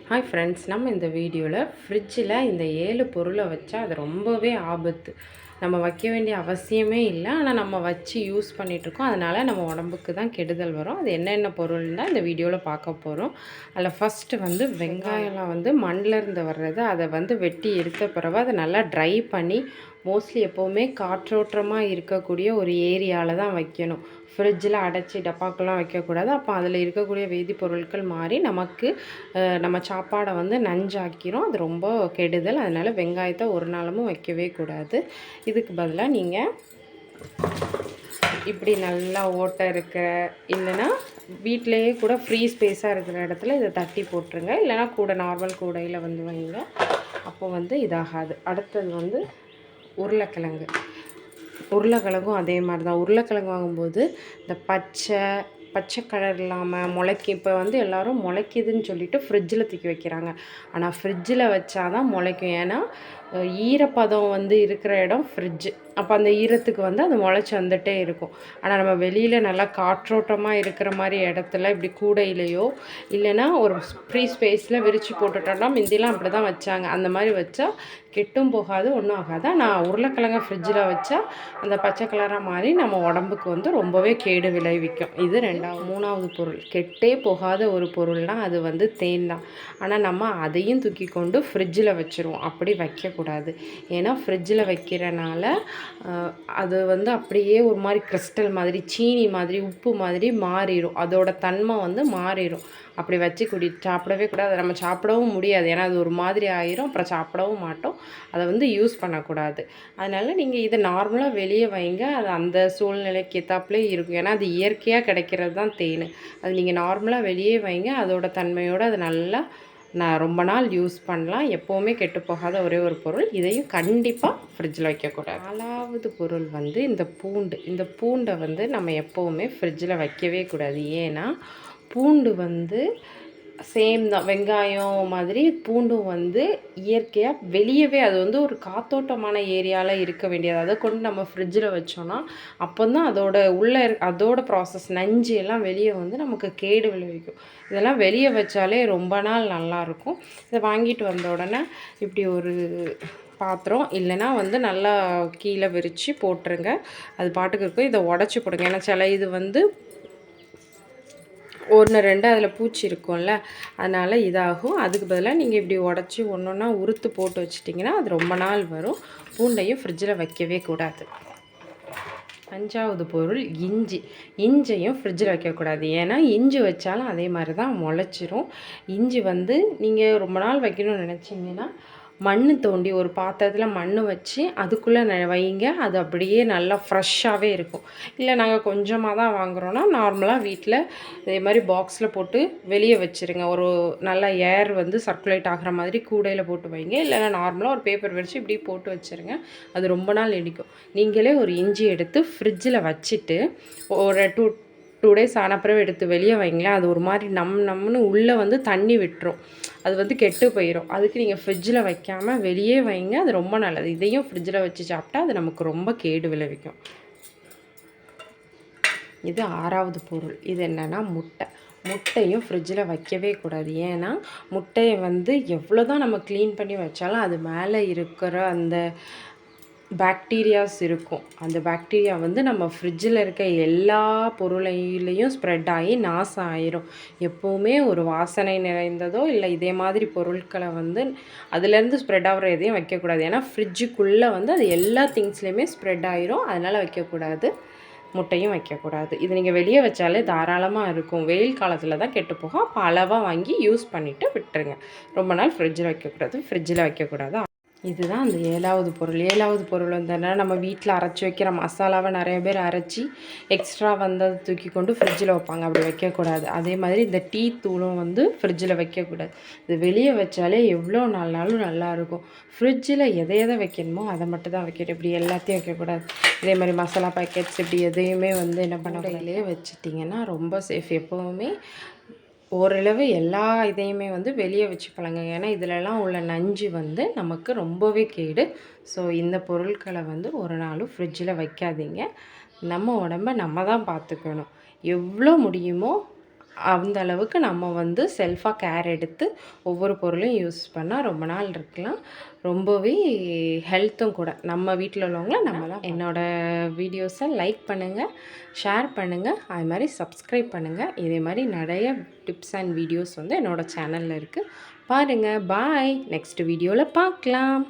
Hi friends, நம்ம இந்த வீடியோவில் ஃப்ரிட்ஜில் இந்த 7 பொருளை வச்சா அது ரொம்பவே ஆபத்து. நம்ம வைக்க வேண்டிய அவசியமே இல்லை, ஆனால் நம்ம வச்சு யூஸ் பண்ணிகிட்ருக்கோம். அதனால் நம்ம உடம்புக்கு தான் கெடுதல் வரும். அது என்னென்ன பொருள்னு தான் இந்த வீடியோவில் பார்க்க போகிறோம். அதில் ஃபஸ்ட்டு வந்து வெங்காயம்லாம் வந்து மண்ணிலேருந்து வர்றது. அதை வந்து வெட்டி எடுத்த பிறகு அதை நல்லா ட்ரை பண்ணி மோஸ்ட்லி எப்போவுமே காற்றோட்டமாக இருக்கக்கூடிய ஒரு ஏரியாவில் தான் வைக்கணும். ஃப்ரிட்ஜில் அடைச்சி டப்பாக்கெல்லாம் வைக்கக்கூடாது. அப்போ அதில் இருக்கக்கூடிய வேதிப்பொருட்கள் மாறி நமக்கு நம்ம சாப்பாடை வந்து நஞ்சாக்கிறோம். அது ரொம்ப கெடுதல். அதனால் வெங்காயத்தை ஒரு நாளும் வைக்கவே கூடாது. இதுக்கு பதிலாக நீங்கள் இப்படி நல்லா ஓட்டை இருக்கிற, இல்லைன்னா வீட்டிலையே கூட ஃப்ரீ ஸ்பேஸாக இருக்கிற இடத்துல இதை தட்டி போட்டுருங்க. இல்லைனா கூட நார்மல் கூடையில் வந்து வைங்க. அப்போ வந்து இதாகாது. அடுத்தது வந்து உருளைக்கிழங்கும் அதே மாதிரி தான். உருளைக்கிழங்கு வாங்கும்போது இந்த பச்சை கலர் இல்லாமல் இப்போ வந்து எல்லோரும் முளைக்குதுன்னு சொல்லிட்டு ஃப்ரிட்ஜில் தூக்கி வைக்கிறாங்க. ஆனால் ஃப்ரிட்ஜில் வச்சா தான் முளைக்கும். ஏன்னா ஈரப்பதம் வந்து இருக்கிற இடம் ஃப்ரிட்ஜு. அப்போ அந்த ஈரத்துக்கு வந்து அது முளைச்சி வந்துகிட்டே இருக்கும். ஆனால் நம்ம வெளியில் நல்லா காற்றோட்டமாக இருக்கிற மாதிரி இடத்துல இப்படி கூடையிலையோ இல்லைன்னா ஒரு ஃப்ரீ ஸ்பேஸில் விரித்து போட்டுட்டோம்னா, முந்திலாம் அப்படி தான் வச்சாங்க. அந்த மாதிரி வச்சா கெட்டும் போகாது, ஒன்றும் ஆகாது. நான் உருளைக்கிழங்க ஃப்ரிட்ஜில் வச்சா அந்த பச்சை கலராக மாறி நம்ம உடம்புக்கு வந்து ரொம்பவே கேடு விளைவிக்கும். இது மூணாவது பொருள். கெட்டே போகாத ஒரு பொருள்னால் அது வந்து தேன் தான். ஆனால் நம்ம அதையும் தூக்கி கொண்டு ஃப்ரிட்ஜில் வச்சுருவோம். அப்படி வைக்கக்கூடாது. ஏன்னா ஃப்ரிட்ஜில் வைக்கிறனால அது வந்து அப்படியே ஒரு மாதிரி கிறிஸ்டல் மாதிரி, சீனி மாதிரி, உப்பு மாதிரி மாறிடும். அதோட தன்மை வந்து மாறிடும். அப்படி வச்சு சாப்பிடவே கூடாது. நம்ம சாப்பிடவும் முடியாது. ஏன்னா அது ஒரு மாதிரி ஆயிரும். அப்புறம் சாப்பிடவும் மாட்டோம். அதை வந்து யூஸ் பண்ணக்கூடாது. அதனால் நீங்கள் இதை நார்மலாக வெளியே வைங்க. அது அந்த சூழ்நிலைக்கு ஏற்றாப்புலே இருக்கும். ஏன்னா அது இயற்கையாக கிடைக்கிறது தான் தேன். அது நீங்கள் நார்மலாக வெளியே வைங்க. அதோட தன்மையோடு அது நல்லா ரொம்ப நாள் யூஸ் பண்ணலாம். எப்போவுமே கெட்டு போகாத ஒரே ஒரு பொருள். இதையும் கண்டிப்பாக ஃப்ரிட்ஜில் வைக்கக்கூடாது. 4வது பொருள் வந்து இந்த பூண்டை வந்து நம்ம எப்போவுமே ஃப்ரிட்ஜில் வைக்கவே கூடாது. ஏன்னா பூண்டு வந்து சேம் தான். வெங்காயம் மாதிரி பூண்டும் வந்து இயற்கையாக வெளியவே, அது வந்து ஒரு காத்தோட்டமான ஏரியாவில் இருக்க வேண்டியது. அதை கொண்டு நம்ம ஃப்ரிட்ஜில் வச்சோன்னா அப்போ தான் அதோட ப்ராசஸ் நஞ்சு எல்லாம் வெளியே வந்து நமக்கு கேடு விளைவிக்கும். இதெல்லாம் வெளியே வச்சாலே ரொம்ப நாள் நல்லாயிருக்கும். இதை வாங்கிட்டு வந்த உடனே இப்படி ஒரு பாத்திரம் இல்லைன்னா வந்து நல்லா கீழே விரித்து போட்டுருங்க. அது பாட்டுக்கு இருக்கும். இதை உடச்சி போடுங்க. ஏன்னா சில இது வந்து 1 2 அதில் பூச்சி இருக்கும்ல, அதனால் இதாகும். அதுக்கு பதிலாக நீங்கள் இப்படி உடச்சி ஒன்றா உறுத்து போட்டு வச்சிட்டிங்கன்னா அது ரொம்ப நாள் வரும். பூண்டையும் ஃப்ரிட்ஜில் வைக்கவே கூடாது. 5வது பொருள் இஞ்சையும் ஃப்ரிட்ஜில் வைக்கக்கூடாது. ஏன்னா இஞ்சி வச்சாலும் அதே மாதிரி தான் முளைச்சிரும். இஞ்சி வந்து நீங்கள் ரொம்ப நாள் வைக்கணும்னு நினச்சிங்கன்னா மண் தோண்டி ஒரு பாத்திரத்தில் மண் வச்சு அதுக்குள்ளே வைங்க. அது அப்படியே நல்லா ஃப்ரெஷ்ஷாகவே இருக்கும். இல்லை நாங்கள் கொஞ்சமாக தான் வாங்குகிறோன்னா நார்மலாக வீட்டில் இதே மாதிரி பாக்ஸில் போட்டு வெளியே வச்சுருங்க. ஒரு நல்லா ஏர் வந்து சர்க்குலேட் ஆகிற மாதிரி கூடையில் போட்டு வைங்க. இல்லைன்னா நார்மலாக ஒரு பேப்பர் வச்சு இப்படி போட்டு வச்சுருங்க. அது ரொம்ப நாள் நீடிக்கும். நீங்களே ஒரு இஞ்சி எடுத்து ஃப்ரிட்ஜில் வச்சுட்டு ஒரு 2 டேஸ் ஆன பிறகு எடுத்து வெளியே வைங்களேன். அது ஒரு மாதிரி நம்மன்னு உள்ளே வந்து தண்ணி விட்டுரும். அது வந்து கெட்டு போயிடும். அதுக்கு நீங்கள் ஃப்ரிட்ஜில் வைக்காமல் வெளியே வைங்க. அது ரொம்ப நல்லது. இதையும் ஃப்ரிட்ஜில் வச்சு சாப்பிட்டா அது நமக்கு ரொம்ப கேடு விளைவிக்கும். இது 6வது பொருள். இது என்னென்னா முட்டையும் ஃப்ரிட்ஜில் வைக்கவே கூடாது. ஏன்னா முட்டையை வந்து எவ்வளோ தான் நம்ம க்ளீன் பண்ணி வச்சாலும் அது மேலே இருக்கிற அந்த பாக்டீரியாஸ் இருக்கும். அந்த பாக்டீரியா வந்து நம்ம ஃப்ரிட்ஜில் இருக்க எல்லா பொருளையிலையும் ஸ்ப்ரெட் ஆகி நாசம் ஆயிரும். எப்போவுமே ஒரு வாசனை நிறைந்ததோ இல்லை இதே மாதிரி பொருட்களை வந்து அதுலேருந்து ஸ்ப்ரெட் ஆகிற எதையும் வைக்கக்கூடாது. ஏன்னா ஃப்ரிட்ஜுக்குள்ளே வந்து அது எல்லா திங்ஸ்லேயுமே ஸ்ப்ரெட் ஆயிரும். அதனால் வைக்கக்கூடாது. முட்டையும் வைக்கக்கூடாது. இது நீங்கள் வெளியே வச்சாலே தாராளமாக இருக்கும். வெயில் காலத்தில் தான் கெட்டு போகும். அப்போ அளவாக வாங்கி யூஸ் பண்ணிவிட்டு விட்டுருங்க. ரொம்ப நாள் ஃப்ரிட்ஜில் வைக்கக்கூடாது. இதுதான் அந்த 7வது பொருள். 7வது பொருள் வந்து என்னென்னா, நம்ம வீட்டில் அரைச்சி வைக்கிற மசாலாவை நிறைய பேர் அரைச்சி எக்ஸ்ட்ரா வந்ததை தூக்கி கொண்டு ஃப்ரிட்ஜில் வைப்பாங்க. அப்படி வைக்கக்கூடாது. அதே மாதிரி இந்த டீ தூளும் வந்து ஃப்ரிட்ஜில் வைக்கக்கூடாது. இது வெளியே வச்சாலே எவ்வளோ நாள்னாலும் நல்லாயிருக்கும். ஃப்ரிட்ஜில் எதை வைக்கணுமோ அதை மட்டும் தான் வைக்கணும். இப்படி எல்லாத்தையும் வைக்கக்கூடாது. இதே மாதிரி மசாலா பேக்கெட்ஸ் இப்படி எதையுமே வந்து என்ன பண்ண வச்சிட்டிங்கன்னா ரொம்ப சேஃப். எப்போவுமே ஓரளவு எல்லா இதையுமே வந்து வெளியே வச்சு பழங்குங்க. ஏன்னா இதிலெல்லாம் உள்ள நஞ்சு வந்து நமக்கு ரொம்பவே கேடு. ஸோ இந்த பொருட்களை வந்து ஒரு நாளும் ஃப்ரிட்ஜில் வைக்காதீங்க. நம்ம உடம்ப நம்ம தான் பார்த்துக்கணும். எவ்வளோ முடியுமோ அந்த அளவுக்கு நம்ம வந்து செல்ஃபாக கேர் எடுத்து ஒவ்வொரு பொருளையும் யூஸ் பண்ணால் ரொம்ப நாள் இருக்கலாம். ரொம்பவே ஹெல்த்தும் கூட. நம்ம வீட்டில் உள்ளவங்கள நம்ம தான். என்னோடய வீடியோஸை லைக் பண்ணுங்கள், ஷேர் பண்ணுங்கள், அது மாதிரி சப்ஸ்கிரைப் பண்ணுங்கள். இதே மாதிரி நிறைய டிப்ஸ் அண்ட் வீடியோஸ் வந்து என்னோடய சேனலில் இருக்குது. பாருங்கள். பாய். நெக்ஸ்ட் வீடியோவில் பார்க்கலாம்.